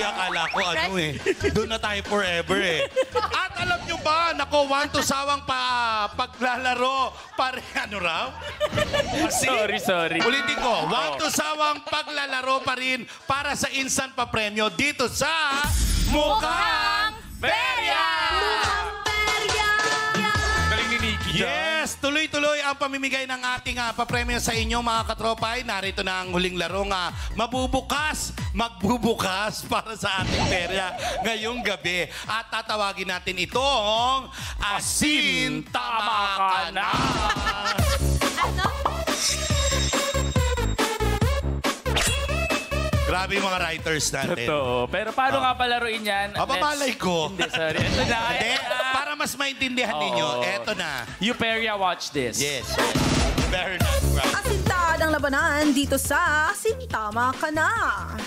akala ko ano eh. Doon na tayo forever eh. At alam nyo ba, nako, one to sawang paglalaro. Ano raw? Sorry. Ulitin ko, one to sawang paglalaro pa rin para sa instant pa-premyo dito sa Mukhang Perya! Galing ni Nikki dyan. Yes, tuloy-tuloy ang pamimigay ng ating papremyo sa inyo mga katropay. Narito na ang huling laro nga magbubukas para sa ating perya ngayong gabi. At tatawagin natin itong Asin Tama Ka Na! Grabe yung mga writers natin. Totoo. Pero paano nga palaruin yan? Malay ko. Hindi, sorry. Ito na. Hindi, para mas maintindihan ninyo, eto na. You Perya, watch this. Yes. Very nice. Asintahan ang labanan dito sa Asintama Ka Na.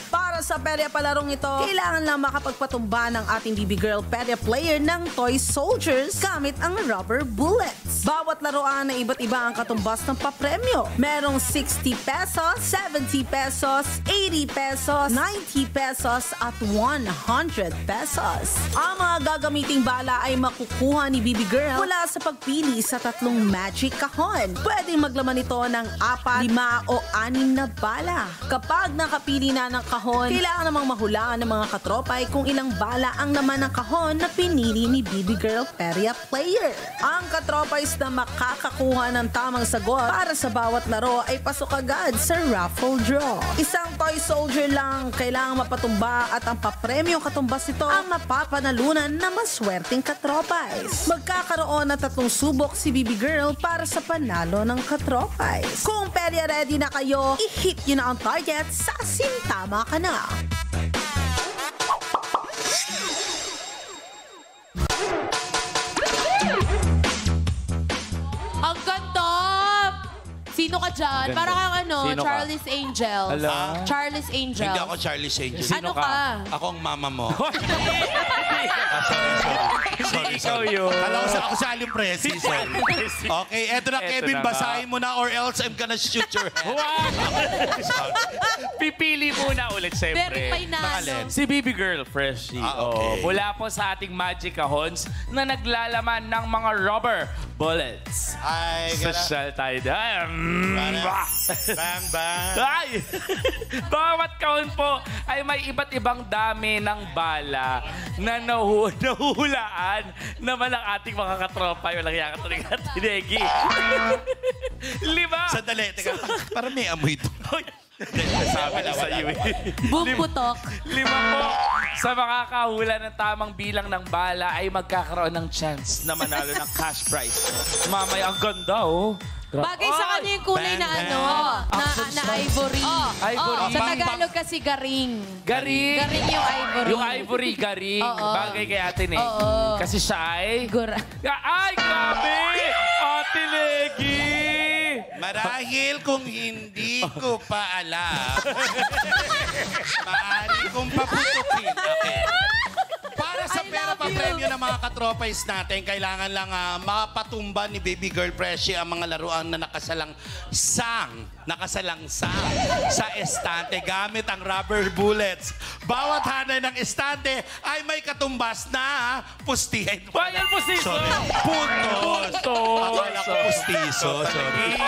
Para sa perya palarong ito, kailangan lang makapagpatumba ng ating BB Girl perya player ng Toy Soldiers gamit ang rubber bullets. Bawat laruan na iba't iba ang katumbas ng papremyo. Merong 60 pesos, 70 pesos, 80 pesos, 90 pesos at 100 pesos. Ang mga gagamiting bala ay makukuha ni BB Girl mula sa pagpili sa tatlong magic kahon. Pwedeng maglaman ito ng 4, 5 o 6 na bala. Kapag nakapili na ng kahon, kailangan namang mahulaan ng mga katropay kung ilang bala ang laman ng kahon na pinili ni BB Girl Perya Player. Ang katropays na makakakuha ng tamang sagot para sa bawat laro ay pasok agad sa raffle draw. Isang Toy Soldier lang kailangan mapatumba at ang papremyong katumbas nito ang mapapanalunan na maswerteng katropays. Magkakaroon ng 3 subok si BB Girl para sa panalo ng katropays. Kung perya ready na kayo, i-hit nyo na ang target sa Asintama Ka Na. Ang ganda! Sino ka dyan? Para kang Sino ka? Charlie's Angel. Ala? Charlie's Angel. Hindi ako Charlie's Angel. Ano ka? Ako ang mama mo. Sorry. Ikaw yun. Ako si Aling Presi. Sorry. Okay, eto na Eto Kevin, na nga. basahin mo na or else I'm gonna shoot your head. Pipili muna ulit, siyempre. Verify na. Mahalin. Si BB Girl Freshie. Okay. Mula po sa ating Magic Kahons na naglalaman ng mga rubber bullets. Ay, gana. Social tayo dyan. Bang, bang. Ay! Bawat kahon po ay may iba't ibang dami ng bala na nahuhulaan naman ang ating mga katropa. Walang yakat rin at tinegi. 5. Sandali, teka. Parang may amoy ito. Sabi na sa iyo eh. Bumputok. 5 po. Sa makakahula ng tamang bilang ng bala ay magkakaroon ng chance na manalo ng cash prize. Mamaya, ang ganda oh. Bagay sa kanya yung kulay na Bang, ano, na ivory. Ivory. Sa Tagalog kasi garing. Garing. Garing yung ivory. Yung ivory, garing. Oo. Bagay kay Ate Negi. Oo. Kasi siya ay... Gura. Ay, grabe! Ate Negi! Marahil kung hindi ko pa alam, maaari kong paputukin. Okay. Para sa pera pa-premyo ng mga katropays natin, kailangan lang mapatumba ni Baby Girl Freshie ang mga laruan na nakasalangsang sa estante gamit ang rubber bullets. Bawat hanay ng estante ay may katumbas na pustihin. Final position! Sorry. Puntos! Akala ko pustiso. Sorry.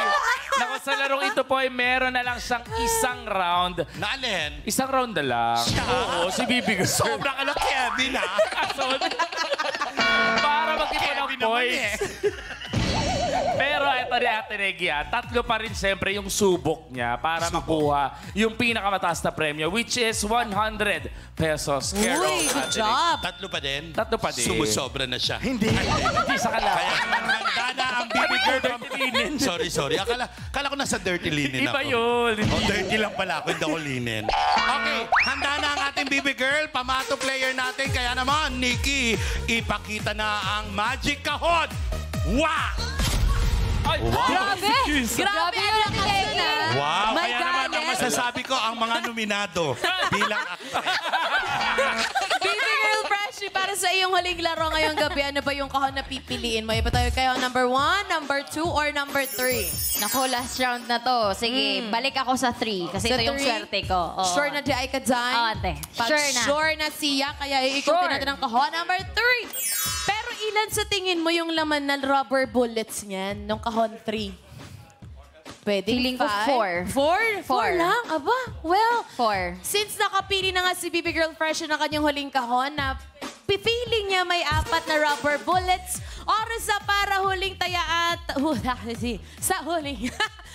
Naku, sa larong ito po ay meron na lang siyang isang round. Naalin? Isang round na lang. Oo, si Bibi Girl. Sobrang alam Kevin, ha? Para mag-ipon ng Kevin naman points. Pero ito ni Ate Negi, 3 pa rin siyempre yung subok niya para makuha yung pinakamataas na premyo, which is 100 pesos. Uy, good job. 3 pa din? 3 pa din. Sumusobra na siya. Hindi sa kala. Kaya naman handa na ang Baby Girl. Sorry. Akala ko nasa dirty linen ako. Iba yun. Oh, dirty lang pala ako, hindi ako linen. Okay, handa na ang ating Baby Girl. Pamato player natin. Kaya naman, Nikki, ipakita na ang magic kahon. Wow! Ay, Grabe! Grabe ang lakas na. Wow! My Kaya naman ang goodness. masasabi ko, ang mga nominado bilang actress. Baby Girl Freshie, para sa iyong huling laro ngayong gabi. Ano ba yung kahon na pipiliin mo? Iba tayo kayo number 1, number 2, or number 3? Naku, last round na to. Sige, balik ako sa 3 kasi Sa ito yung three? swerte ko. Oo. Sure na di ay ka dyan? Oo, ate. Pag Sure na. sure na siya, kaya iikutin Sure. natin ang kahon number 3. Pero ilan sa tingin mo yung laman ng rubber bullets niyan, nung kahon 3? Pwede Feeling ko 5? 4? 4 Four. lang? Aba, well, 4. since nakapili na nga si Baby Girl Fresh ng kanyang huling kahon na pipiling niya may 4 na rubber bullets, oras na para huling tayaan... sa huling...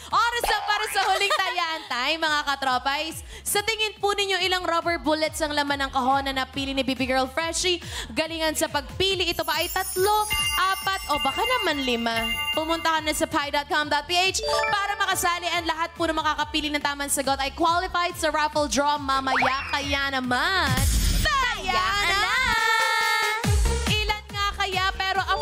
oras na para sa huling tayaan time, mga katropais. Sa tingin po ninyo, ilang rubber bullets ang laman ng kahon na napili ni Baby Girl Freshie? Galingan sa pagpili, ito ba ay 3, 4, o baka naman 5? Pumunta ka na sa pi.com.ph para makasali, ang lahat po na makakapili ng tamang sagot ay qualified sa raffle draw mamaya. Kaya naman, taya na! Ilan nga kaya, pero a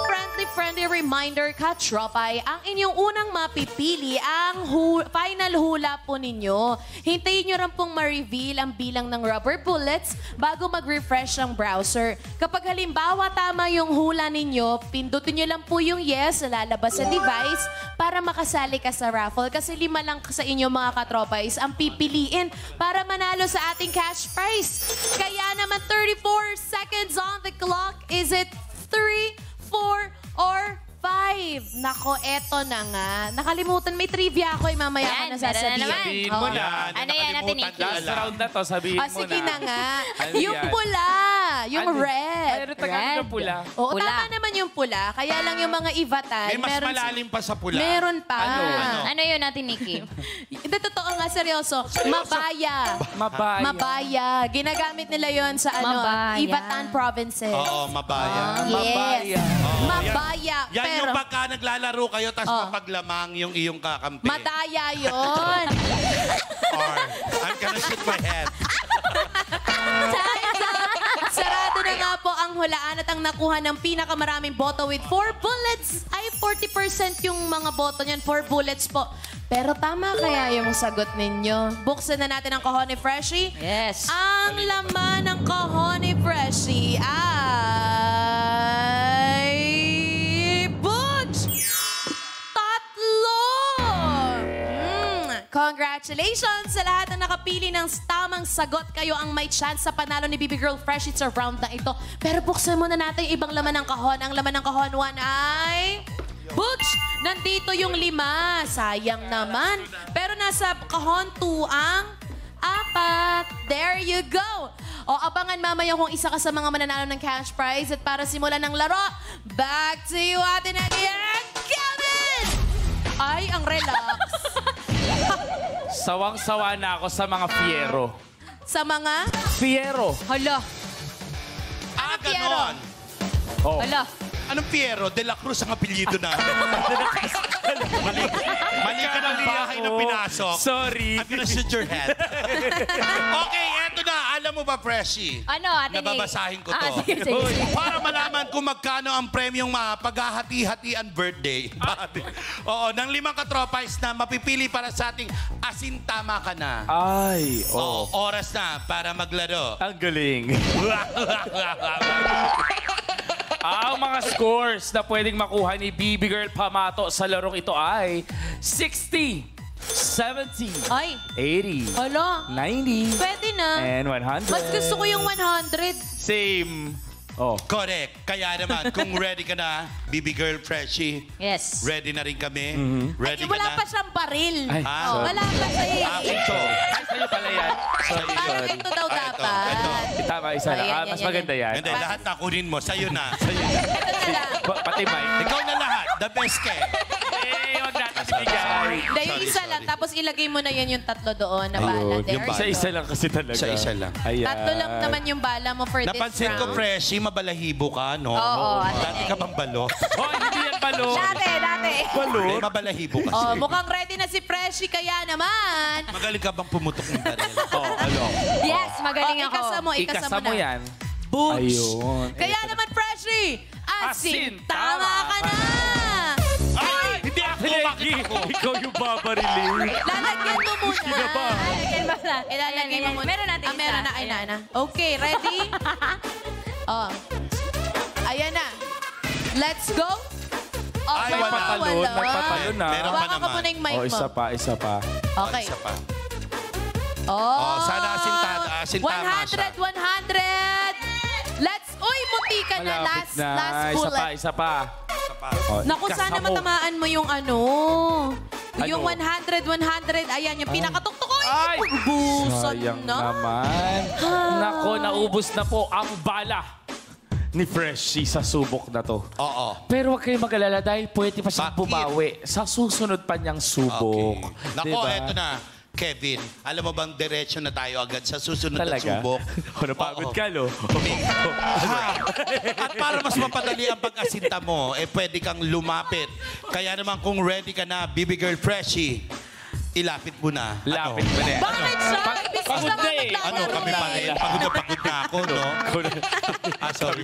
friendly reminder, katropay, ang inyong unang mapipili ang final hula po ninyo. Hintayin nyo rin pong ma-reveal ang bilang ng rubber bullets bago mag-refresh ang browser. Kapag halimbawa tama yung hula ninyo, pindutin nyo lang po yung yes, lalabas sa device para makasali ka sa raffle. Kasi 5 lang sa inyo mga katropais ang pipiliin para manalo sa ating cash prize. Kaya naman 34 seconds on the clock. Is it 3, 4, or 5? Nako, eto na nga. Nakalimutan, may trivia ako. Mamaya ko Yan, na meron na sasabihin. naman. Sabihin mo Oo. na. Ano yan, Ate Nikki? Last round na to, sabihin mo na. Sige na nga. Ano Yung yan? pula. Yung Ano? red. Ano Tagalog ng pula? Oo, Pula. tama naman yung pula. Kaya lang yung mga ivatan. May mas meron malalim pa sa pula. Meron pa. Ano yun, Ate Nikki? Hindi, totoo nga, seryoso. Mabaya. Mabaya. Mabaya. Ginagamit nila yon sa Mabaya. Ivatan provinces. Oo, mabaya. Yes. Mabaya. Mabaya. Yan pero yung pagka naglalaro kayo, tapos mapaglamang yung iyong kakampi. madaya yon. Or, I'm gonna shoot my head. Sarado na nga po ang hulaan at ang nakuha ng pinakamaraming boto with 4 bullets ay 40% yung mga boto niyan. 4 bullets po. Pero tama kaya yung sagot ninyo? Buksan na natin ang kahon ni Freshie. Yes. Ang laman ng kahon ni Freshie ay... Butch! 3! Congratulations sa lahat na nakapili ng tamang sagot. Kayo ang may chance sa panalo ni Baby Girl Freshie sa round na ito. Pero buksan muna natin yung ibang laman ng kahon. Ang laman ng kahon 1 ay... Butch! Nandito yung 5. Sayang naman. Pero nasa kahon 2 ang 4. There you go. O abangan mamaya kung isa ka sa mga mananalo ng cash prize. At para simulan ng laro, back to you, Ate Nikki and Kevin! Ay, ang relax. Sawang-sawa na ako sa mga fiero. Sa mga... Fiero. Hala. Ganon. Oh. Hala. Anong Piero? De La Cruz ang apelyido namin. Mali ka ng bahay na pinasok. Sorry. I'm gonna shoot your head. Okay, eto na. Alam mo ba, Freshie? Ano, Ate Nikki? Nababasahin ko to. Sige, sige. Para malaman kung magkano ang premyong paghahati-hatian birthday. Oo, ng 5 katropais na mapipili para sa ating Asin Tama Ka Na. Ay, Oo, oras na para maglaro. Ang galing. Ang mga scores na pwedeng makuha ni Baby Girl Pamato sa larong ito ay 60, 70, Ay, 80, hala. 90, Pwede na. and 100. Mas gusto ko yung 100. Same. Oh. Correct. Kaya naman, kung ready ka na, Baby Girl Freshie, Yes. ready na rin kami. Ready Ay, ka wala na? pa siyang baril. Ay, Ah, Oh, sorry. wala pa siya eh. Akin to. Ay, sa'yo pala yan. Sorry, Parang sorry. ito daw Ah, ito, dapat. ito. Tama, isa lang. Ayan, Ah, yan, mas yan, maganda yan. Hindi, lahat na kunin mo. Sa'yo na. Sa'yo na. Ito na lang. Pati Mike. Ikaw na lahat. The best ka. Eh, huwag natin ibigay. Hindi, yung Sorry, isa sorry. lang. Tapos ilagay mo na yan yung 3 doon na bala. Ayun, There yung you go. Isa-isa lang kasi talaga. Isa-isa lang. Ayan. 3 lang naman yung bala mo for this Napansin ko, round. Freshie, mabalahibo ka, no? Oo, Dati ka bang balot? Oh, hindi yan balon. Dati. Hindi, mabalahibo kasi. Oh, mukhang ready na si Freshie, kaya naman. Magaling ka bang pumutok ng baril? Oh, ano? Yes, magaling Oh, ako. ikasa Ikasa mo mo na. yan. Butch. Ayun. Kaya naman, Freshie, Asin, asin, tama ka na. Ay! Hindi ako! Bakit ako? Ikaw yung babarilin. Lalagyan mo muna. Lalagyan ba na? Ilalagay mo muna. Meron natin Meron na. Ay, na. Okay, ready? Oh. Let's go. Oh, Ay, wala. Nagpatalon na. Meron pa Hawakan ka naman. muna yung mic mo. Isa pa. Okay. Isa pa. Oh, sana asintama siya. 100. Uy, munti ka na. Malapit Last na. bullet. Isa pa. Oh, Naku, sana ikasamo. matamaan mo yung ano. Yung 100. Ayan, yung pinakatuktok ko. Ay! Busan Sayang na. naman. Nako, naubos na po ang bala ni Freshie sa subok na to. Oo. Pero huwag kayong mag-alala dahil pwede pa siyang Bakit? bumawi sa susunod pa niyang subok. Okay. Nako, Diba? eto na. Kevin, alam mo bang diretso na tayo agad sa susunod na Talaga? subok? O, napagod Oo. ka, lo? At para mas mapadali ang pag-asinta mo, pwede kang lumapit. Kaya naman kung ready ka na, Baby Girl Freshie, ilapit mo na. Lapit mo na. Bakit siya? Ibig Pagod naman na eh. Ano, kami pa rin. Pagod na ako, no? Sorry.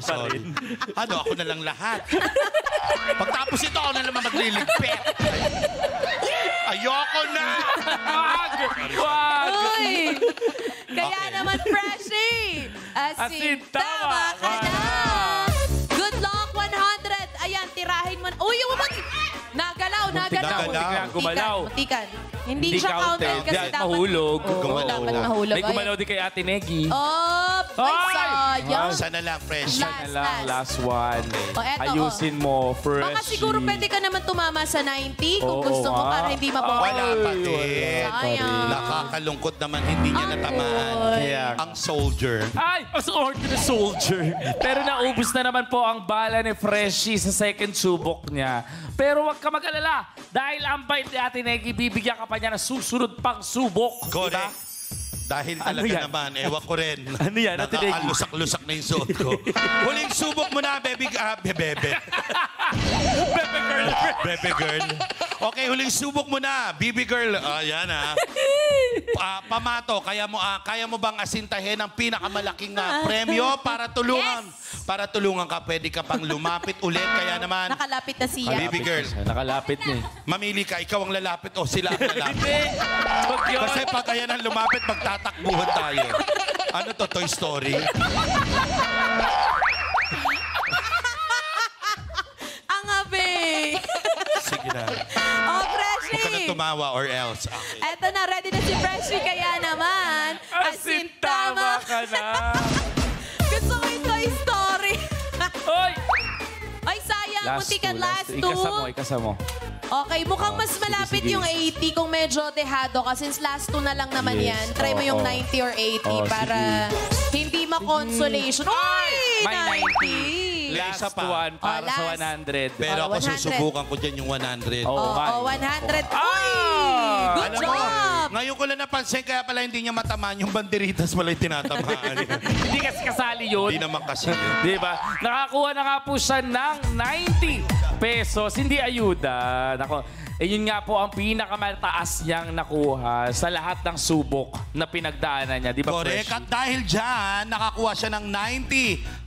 Ako na lang lahat. Pagtapos ito, ako na naman magliligpit. Ayoko na! Wag! Uy! Kaya Okay. naman, Freshie! Asintama ka ka na! na! Good luck, 100! Ayan, tirahin mo. Uy, yung Nagalaw. Gumalaw. Muntikan. Hindi siya counted kasi Dahil dapat... mahulog. Oo, dapat mahulog. May gumalaw din kay Ate Negi. Oh, ay, sayang. Isa na lang, Fresh. Last one. O, eto, Ayusin mo, Freshie. Baka siguro pwede ka naman tumama sa 90 kung Oo gusto mo nga. para hindi mabawa. Wala pa din. Sayang. Nakakalungkot naman hindi niya natamaan. Kaya, Ang soldier. ay, as ordinary soldier. Pero naubos na naman po ang bala ni Freshie sa second subok niya. Pero huwag ka mag-alala. Dahil ang bait ni Ate Negi, bibigyan ka pa niya ng susunod pang subok. Correct. Dahil Ano talaga yan? naman, ewan ko rin. Ano yan, Ate Negi? Nakaalusak-lusak na yung suot ko. Huling subok mo na, bebe. Bebe girl. Bebe girl. Okay, huling subok mo na, baby girl. Ayan Pamato, kaya mo bang asintahin ang pinakamalaking premyo para tulungan? Para tulungan ka, pwede ka pang lumapit ulit. Kaya naman, Nakalapit na siya. baby girl, Nakalapit niya. mamili ka, ikaw ang lalapit o sila ang lalapit. Hindi. Wag yun. Kasi pag kaya nang lumapit, magtatakbuhan tayo. Ano to, Toy Story? Ang abe. Sige na. Oh, Huwag ka na Freshie. tumawa or else. Okay. Eto na, ready na si Freshie. Kaya naman, Asintama ka na. Gusto ko yung Toy Story. Oy! Ay, sayang. Munti ka last two. Ikasa mo. Okay, mukhang mas malapit sige. yung 80 kung medyo dehado ka. Since last two na lang naman Yes, yan. Try mo yung oo. 90 or 80 Oo, para hindi ma-consolation. Uy! May 90! Isa Last pa. one para Oh, sa last. 100. Pero ako 100. susubukan ko dyan yung 100. Oo. Oh, 100. Uy! Ah! Good Alam mo, job! ngayon ko lang napansin, kaya pala hindi niya matamaan yung banderitas pala yung tinatamaan niya. Hindi kasi kasali yun. Hindi naman kasi yun. Di ba? Nakakuha na nga po siya ng 90 pesos. Hindi ayuda. Nako. Yun nga po ang pinakamataas niyang nakuha sa lahat ng subok na pinagdaanan niya. Di ba, Correct. Fresh? At dahil dyan, nakakuha siya ng 90.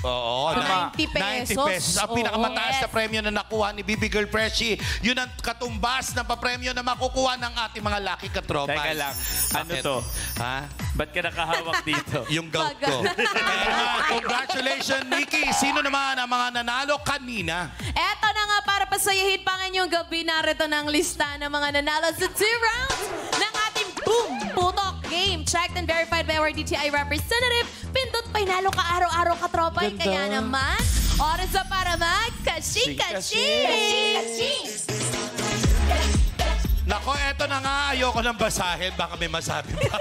Oo, 90 90 pesos. Ang Oo. pinakamataas na Yes. premyo na nakuha ni Baby Girl Freshie. Yun ang katumbas ng papremyo na makukuha ng ating mga lucky katropas. Teka lang. Ano Bakit? to? Ha? Ba't ka nakahawak dito? Yung gout ko. Kaya naman, congratulations, Nikki. Sino naman ang mga nanalo kanina? Eto na nga para pasayahin pa ang inyong gabi. Narito ng lista ng mga nanalo sa 2 rounds ng ating Boom Putok Game. Checked and verified by our DTI representative. Pindot pa inalo ka araw-araw ka tropa. Ganda. Kaya naman, oras na para mag-kashi-kashi! Nako, eto na nga. Ayoko nang basahin. Baka may masabi pa.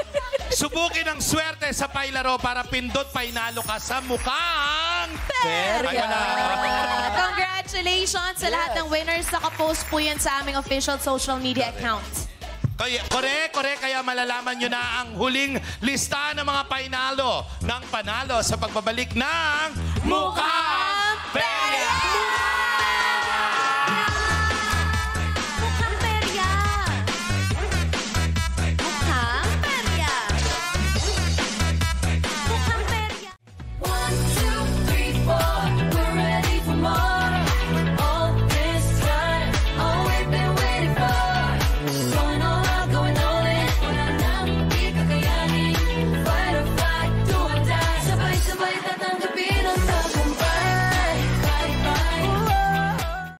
Subukin ang swerte sa pailaro para pindot pa inalo ka sa mukhang... Ay, wala. Congratulations sa lahat ng winners. Nakapost po yan sa aming official social media account. Correct. Kaya malalaman nyo na ang huling lista ng mga painalo ng panalo sa pagbabalik ng Mukhang Perya!